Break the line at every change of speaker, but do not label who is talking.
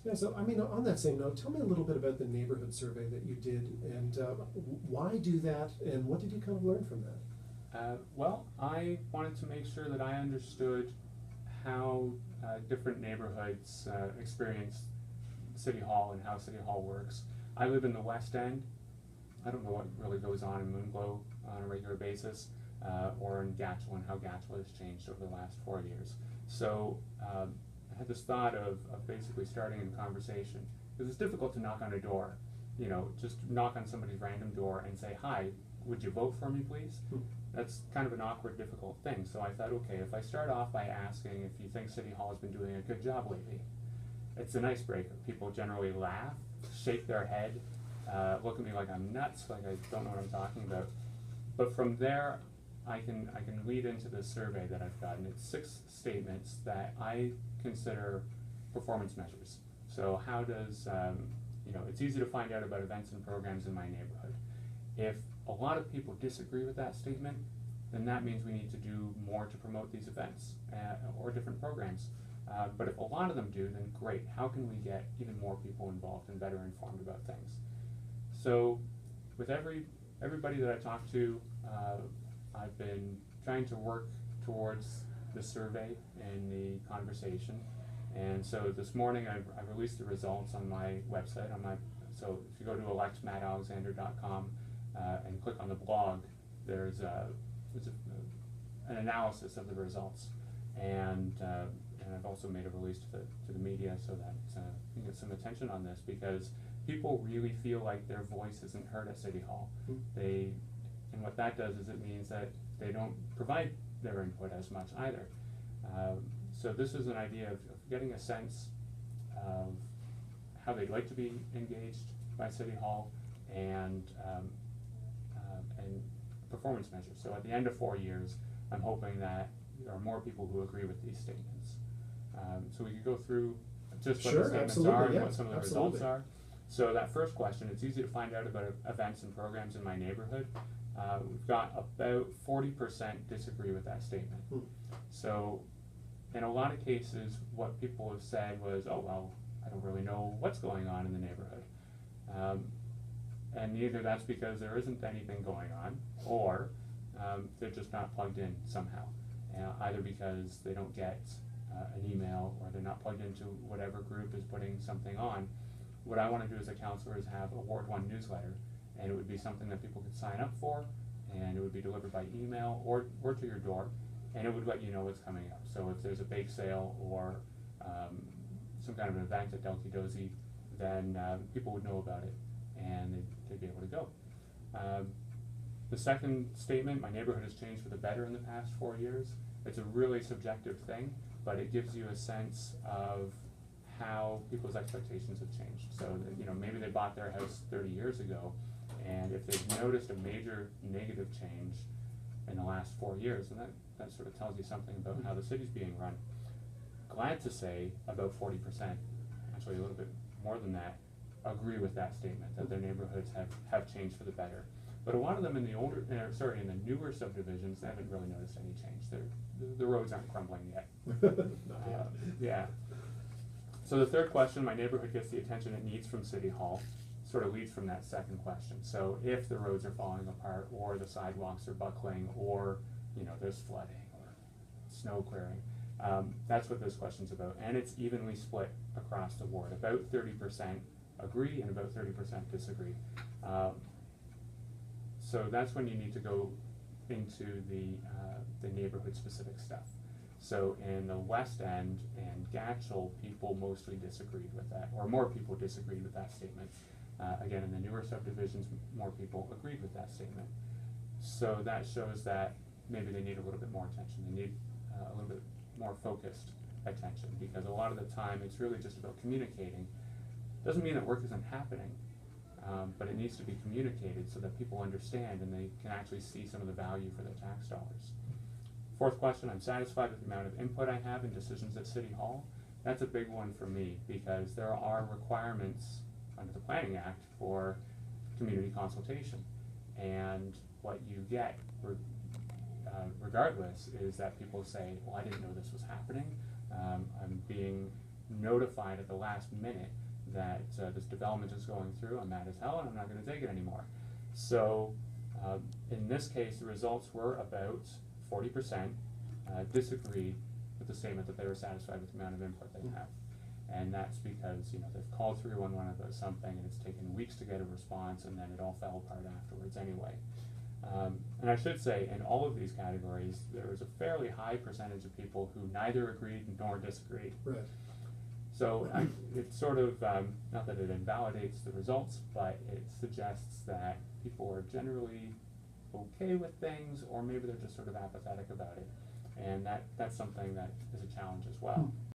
Yeah, so I mean, on that same note, tell me a little bit about the neighborhood survey that you did, and why do that, and what did you kind of learn from that?
Well, I wanted to make sure that I understood how different neighborhoods experience City Hall and how City Hall works. I live in the West End. I don't know what really goes on in Moonglow on a regular basis, or in Gatchel and how Gatchel has changed over the last 4 years. So I had this thought of basically starting a conversation, because it's difficult to knock on a door, you know, just knock on somebody's random door and say, "Hi, would you vote for me, please?" That's kind of an awkward, difficult thing. So I thought, okay, if I start off by asking if you think City Hall has been doing a good job lately, it's an icebreaker. People generally laugh, shake their head, look at me like I'm nuts, like I don't know what I'm talking about. But from there, I can lead into this survey that I've gotten. It's 6 statements that I consider performance measures. So how does, you know, it's easy to find out about events and programs in my neighborhood. If a lot of people disagree with that statement, then that means we need to do more to promote these events or different programs. But if a lot of them do, then great. How can we get even more people involved and better informed about things? So with everybody that I talk to, I've been trying to work towards the survey and the conversation. And so this morning I released the results on my website. So if you go to electmattalexander.com and click on the blog, there's an analysis of the results. And I've also made a release to the media so that you can get some attention on this, because people really feel like their voice isn't heard at City Hall. And what that does is it means that they don't provide their input as much either. So this is an idea of getting a sense of how they'd like to be engaged by City Hall, and performance measures. So at the end of 4 years, I'm hoping that there are more people who agree with these statements. So we could go through just what the statements are and what some of the results are. So that first question, it's easy to find out about events and programs in my neighborhood. We've got about 40% disagree with that statement. So in a lot of cases, what people have said was, oh, well, I don't really know what's going on in the neighborhood. And either that's because there isn't anything going on, or they're just not plugged in somehow. Either because they don't get an email, or they're not plugged into whatever group is putting something on. What I want to do as a counselor is have a Ward 1 newsletter, and it would be something that people could sign up for, and it would be delivered by email or to your door, and it would let you know what's coming up. So if there's a bake sale or some kind of an event at Delky Dozy, then people would know about it, and they'd be able to go. The second statement, my neighborhood has changed for the better in the past 4 years. It's a really subjective thing, but it gives you a sense of how people's expectations have changed. So that, you know, maybe they bought their house 30 years ago, and if they've noticed a major negative change in the last 4 years, then that sort of tells you something about how the city's being run. Glad to say about 40%, actually a little bit more than that, agree with that statement, that their neighborhoods have changed for the better. But a lot of them in the in the newer subdivisions, they haven't really noticed any change. The roads aren't crumbling yet. Yeah. So the third question, my neighborhood gets the attention it needs from City Hall, sort of leads from that second question. So if the roads are falling apart, or the sidewalks are buckling, or there's flooding or snow clearing, that's what this question's about. And it's evenly split across the board. About 30% agree and about 30% disagree. So that's when you need to go into the neighborhood specific stuff. So in the West End and Gatchel, people mostly disagreed with that, or more people disagreed with that statement. Again, in the newer subdivisions, more people agreed with that statement. So that shows that maybe they need a little bit more attention. They need a little bit more focused attention, because a lot of the time it's really just about communicating. Doesn't mean that work isn't happening, but it needs to be communicated so that people understand and they can actually see some of the value for their tax dollars. Fourth question, I'm satisfied with the amount of input I have in decisions at City Hall. That's a big one for me, because there are requirements under the Planning Act for community consultation. And what you get, regardless, is that people say, well, I didn't know this was happening. I'm being notified at the last minute that this development is going through. I'm mad as hell and I'm not going to take it anymore. So in this case, the results were about 40% disagreed with the statement that they were satisfied with the amount of input they have. And that's because, you know, they've called 311 about something and it's taken weeks to get a response, and then it all fell apart afterwards anyway. And I should say, in all of these categories, there was a fairly high percentage of people who neither agreed nor disagreed.
Right.
So it's sort of, not that it invalidates the results, but it suggests that people are generally okay with things, or maybe they're just sort of apathetic about it. And that's something that is a challenge as well.